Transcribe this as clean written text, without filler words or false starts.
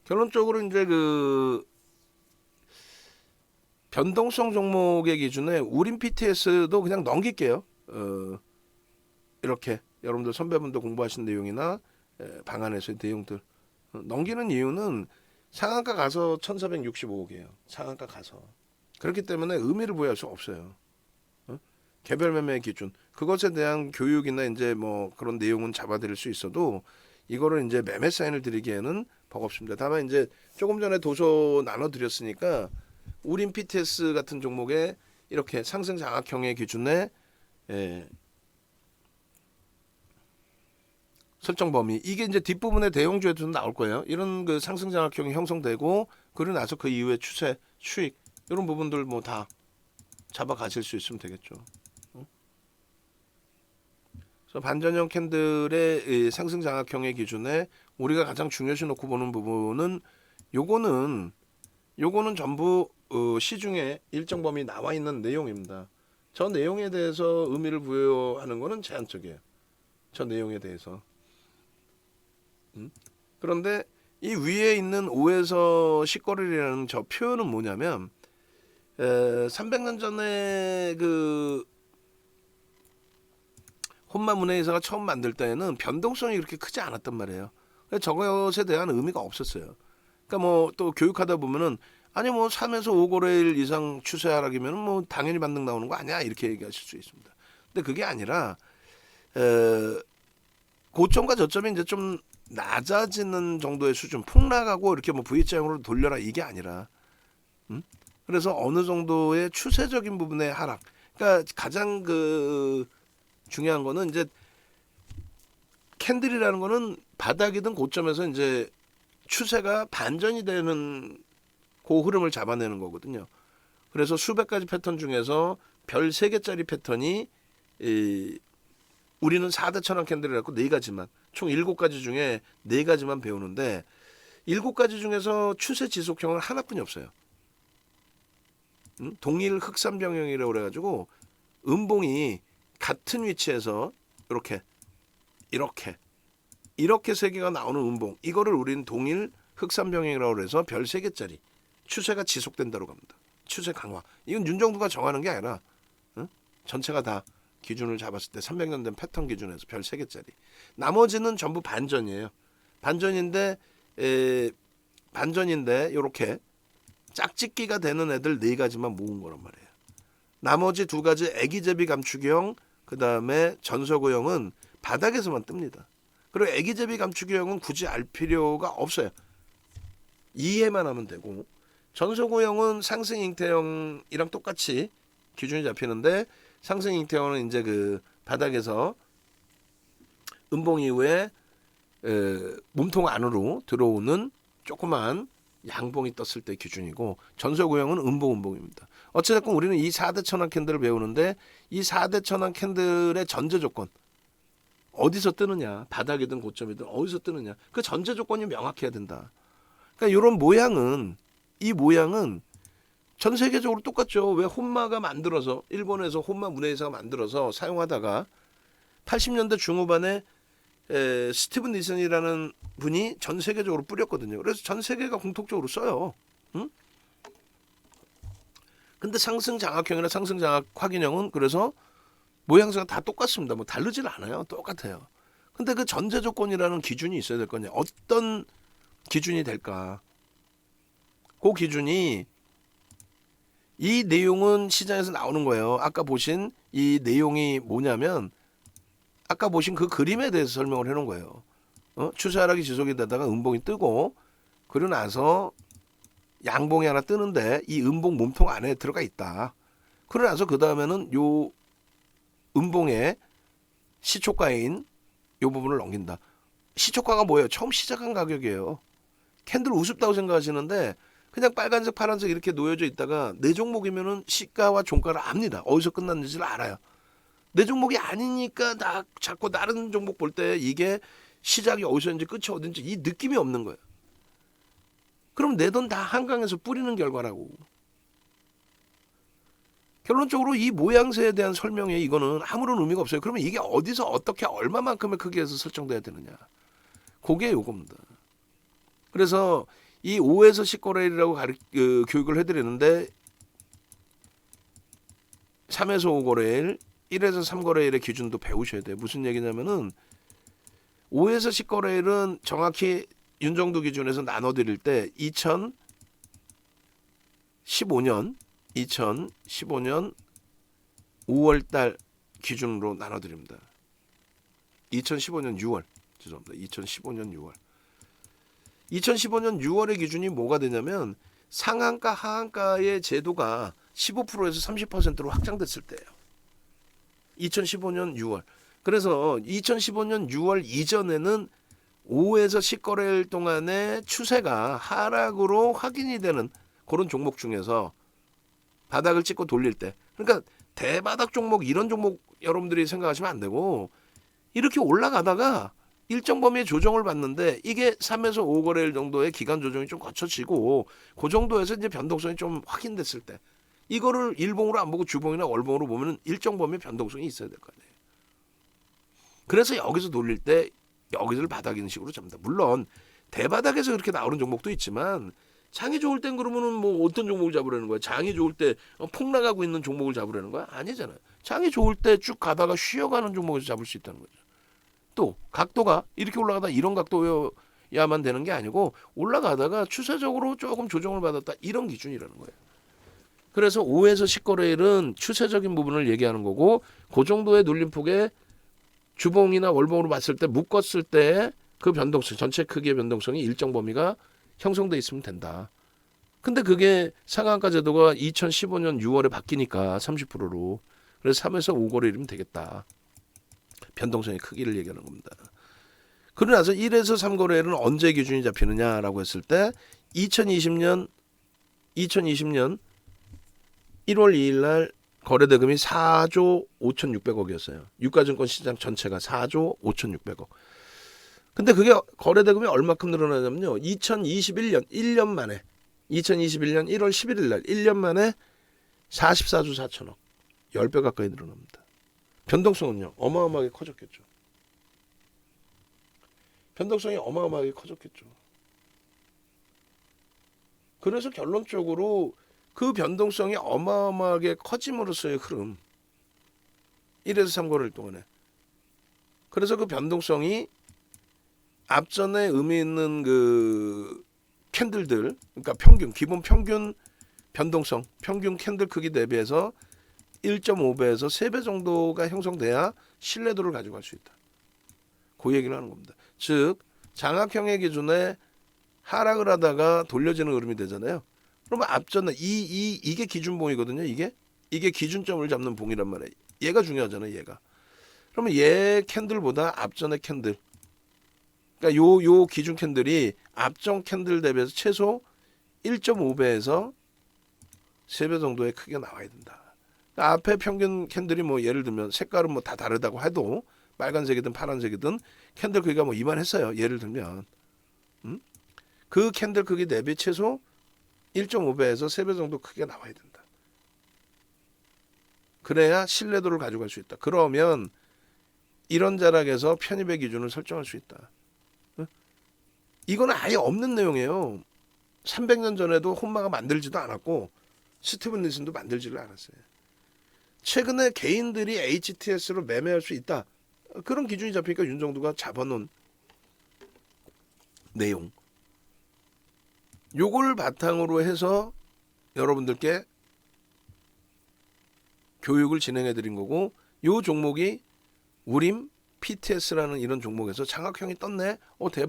결론적으로 이제 그 변동성 종목의 기준에 우린 PTS도 그냥 넘길게요. 이렇게 여러분들 선배분도 공부하신 내용이나 방안에서의 내용들 넘기는 이유는 상한가 가서 1465억이에요. 상한가 가서. 그렇기 때문에 의미를 부여할 수 없어요. 개별 매매 기준 그것에 대한 교육이나 이제 뭐 그런 내용은 잡아드릴 수 있어도 이거를 이제 매매 사인을 드리기에는 버겁습니다. 다만 이제 조금 전에 도서 나눠드렸으니까 우린 PTS 같은 종목에 이렇게 상승 장악형의 기준에 설정 범위 이게 이제 뒷부분에 대형주에도 나올 거예요. 이런 그 상승 장악형이 형성되고 그러고 나서 그 이후에 추세, 수익 이런 부분들 뭐 다 잡아 가실 수 있으면 되겠죠. 그래서 반전형 캔들의 상승 장악형의 기준에 우리가 가장 중요시 놓고 보는 부분은 요거는 전부 시중에 일정 범위 나와 있는 내용입니다. 저 내용에 대해서 의미를 부여하는 거는 제한적이에요. 저 내용에 대해서. 그런데 이 위에 있는 5에서 10거래라는 저 표현은 뭐냐면 300년 전에 그 혼마 문해회사가 처음 만들 때에는 변동성이 그렇게 크지 않았단 말이에요. 저것에 대한 의미가 없었어요. 그러니까 뭐 또 교육하다 보면은 아니 뭐 3에서 5거래일 이상 추세 하락이면 뭐 당연히 반등 나오는 거 아니야 이렇게 얘기하실 수 있습니다. 근데 그게 아니라 고점과 저점이 이제 좀 낮아지는 정도의 수준, 폭락하고 이렇게 뭐 V자형으로 돌려라 이게 아니라, 그래서 어느 정도의 추세적인 부분의 하락. 그러니까 가장 그 중요한 거는 이제 캔들이라는 거는 바닥이든 고점에서 이제 추세가 반전이 되는 그 흐름을 잡아내는 거거든요. 그래서 수백 가지 패턴 중에서 별 3개짜리 패턴이 우리는 4대 천왕 캔들이라고 4가지만 총 7가지 중에 4가지만 배우는데 7가지 중에서 추세 지속형은 하나뿐이 없어요. 동일 흑삼병형이라고 그래가지고 음봉이 같은 위치에서 이렇게 3개가 나오는 음봉 이거를 우리는 동일 흑삼병형이라고 그래서 별 3개짜리 추세가 지속된다고 합니다. 추세 강화 이건 윤정두가 정하는 게 아니라 전체가 다 기준을 잡았을 때 300년 된 패턴 기준에서 별 3개짜리 나머지는 전부 반전이에요. 반전인데 이렇게 짝짓기가 되는 애들 4가지만 모은 거란 말이에요. 나머지 2가지 애기제비 감축형 그 다음에 전서구형은 바닥에서만 뜹니다. 그리고 애기제비 감축형은 굳이 알 필요가 없어요. 이해만 하면 되고 전서구형은 상승 잉태형이랑 똑같이 기준이 잡히는데 상승 잉태형은 이제 그 바닥에서 음봉 이후에 몸통 안으로 들어오는 조그만 양봉이 떴을 때 기준이고 전서구형은 음봉입니다. 어찌됐건 우리는 이 4대 천왕 캔들을 배우는데 이 4대 천왕 캔들의 전제 조건 어디서 뜨느냐 바닥이든 고점이든 어디서 뜨느냐 그 전제 조건이 명확해야 된다. 그러니까 이런 이 모양은 전 세계적으로 똑같죠. 왜 혼마가 만들어서 일본에서 혼마 문해회사가 만들어서 사용하다가 80년대 중후반에 스티븐 니슨이라는 분이 전 세계적으로 뿌렸거든요. 그래서 전 세계가 공통적으로 써요. 응? 근데 상승 장악형이나 상승 장악 확인형은 그래서 모양새가 다 똑같습니다. 뭐 다르질 않아요. 똑같아요. 근데 그 전제 조건이라는 기준이 있어야 될 거냐. 어떤 기준이 될까? 그 기준이 이 내용은 시장에서 나오는 거예요. 아까 보신 이 내용이 뭐냐면 아까 보신 그 그림에 대해서 설명을 해놓은 거예요. 추세 하락이 지속이 되다가 음봉이 뜨고 그러고 나서 양봉이 하나 뜨는데 이 음봉 몸통 안에 들어가 있다. 그러고 나서 그 다음에는 요 음봉의 시초가인 요 부분을 넘긴다. 시초가가 뭐예요? 처음 시작한 가격이에요. 캔들 우습다고 생각하시는데 그냥 빨간색 파란색 이렇게 놓여져 있다가 내 종목이면은 시가와 종가를 압니다. 어디서 끝났는지를 알아요. 내 종목이 아니니까 나 자꾸 다른 종목 볼 때 이게 시작이 어디서인지 끝이 어딘지 이 느낌이 없는 거예요. 그럼 내 돈 다 한강에서 뿌리는 결과라고. 결론적으로 이 모양새에 대한 설명에 이거는 아무런 의미가 없어요. 그러면 이게 어디서 어떻게 얼마만큼의 크기에서 설정돼야 되느냐. 그게 요겁니다. 그래서 이 5에서 10거래일이라고 교육을 해드리는데 3에서 5거래일, 1에서 3거래일의 기준도 배우셔야 돼요. 무슨 얘기냐면은 5에서 10거래일은 정확히 윤정도 기준에서 나눠드릴 때 2015년 5월달 기준으로 나눠드립니다. 2015년 6월 죄송합니다. 2015년 6월 2015년 6월의 기준이 뭐가 되냐면 상한가 하한가의 제도가 15%에서 30%로 확장됐을 때예요. 2015년 6월. 그래서 2015년 6월 이전에는 5에서 10거래일 동안의 추세가 하락으로 확인이 되는 그런 종목 중에서 바닥을 찍고 돌릴 때, 그러니까 대바닥 종목 이런 종목 여러분들이 생각하시면 안 되고 이렇게 올라가다가 일정 범위의 조정을 받는데 이게 3에서 5거래일 정도의 기간 조정이 좀 거쳐지고 그 정도에서 이제 변동성이 좀 확인됐을 때 이거를 일봉으로 안 보고 주봉이나 월봉으로 보면 일정 범위의 변동성이 있어야 될 거 아니에요. 그래서 여기서 돌릴 때 여기를 바닥인 식으로 잡니다. 물론 대바닥에서 그렇게 나오는 종목도 있지만 장이 좋을 땐 그러면은 뭐 어떤 종목을 잡으려는 거야? 장이 좋을 때 폭락하고 있는 종목을 잡으려는 거야? 아니잖아요. 장이 좋을 때 쭉 가다가 쉬어가는 종목에서 잡을 수 있다는 거죠. 또 각도가 이렇게 올라가다 이런 각도여야만 되는 게 아니고 올라가다가 추세적으로 조금 조정을 받았다 이런 기준이라는 거예요. 그래서 5에서 10거래일은 추세적인 부분을 얘기하는 거고 그 정도의 눌림폭에 주봉이나 월봉으로 봤을 때 묶었을 때 그 변동성 전체 크기의 변동성이 일정 범위가 형성돼 있으면 된다. 근데 그게 상한가 제도가 2015년 6월에 바뀌니까 30%로 그래서 3에서 5거래일이면 되겠다. 변동성의 크기를 얘기하는 겁니다. 그러고 나서 1에서 3거래일은 언제 기준이 잡히느냐라고 했을 때 2020년 1월 2일 날 거래대금이 4조 5,600억이었어요. 유가증권 시장 전체가 4조 5,600억. 근데 그게 거래대금이 얼마큼 늘어나냐면요. 2021년 1년 만에 2021년 1월 11일 날 1년 만에 44조 4천억. 10배 가까이 늘어납니다. 변동성은요. 어마어마하게 커졌겠죠. 변동성이 어마어마하게 커졌겠죠. 그래서 결론적으로 그 변동성이 어마어마하게 커짐으로써의 흐름 1에서 3거래일 동안에 그래서 그 변동성이 앞전에 의미 있는 그 캔들들 그러니까 평균 기본 평균 변동성 평균 캔들 크기 대비해서 1.5배에서 3배 정도가 형성돼야 신뢰도를 가져갈 수 있다. 그 얘기를 하는 겁니다. 즉 장악형의 기준에 하락을 하다가 돌려지는 흐름이 되잖아요. 그러면 앞전에 이게 기준봉이거든요. 이게 기준점을 잡는 봉이란 말이에요. 얘가 중요하잖아요. 얘가. 그러면 얘 캔들보다 앞전의 캔들, 그러니까 요 기준 캔들이 앞전 캔들 대비해서 최소 1.5배에서 3배 정도의 크기가 나와야 된다. 그러니까 앞에 평균 캔들이 뭐 예를 들면 색깔은 뭐 다 다르다고 해도 빨간색이든 파란색이든 캔들 크기가 뭐 이만했어요. 예를 들면 그 캔들 크기 대비 최소 1.5배에서 3배 정도 크기가 나와야 된다. 그래야 신뢰도를 가져갈 수 있다. 그러면 이런 자락에서 편입의 기준을 설정할 수 있다. 이거는 아예 없는 내용이에요. 300년 전에도 혼마가 만들지도 않았고 스티븐 닐슨도 만들지를 않았어요. 최근에 개인들이 HTS로 매매할 수 있다. 그런 기준이 잡히니까 윤정도가 잡아놓은 내용. 요걸 바탕으로 해서 여러분들께 교육을 진행해 드린 거고 요 종목이 우림 PTS라는 이런 종목에서 장악형이 떴네. 대박.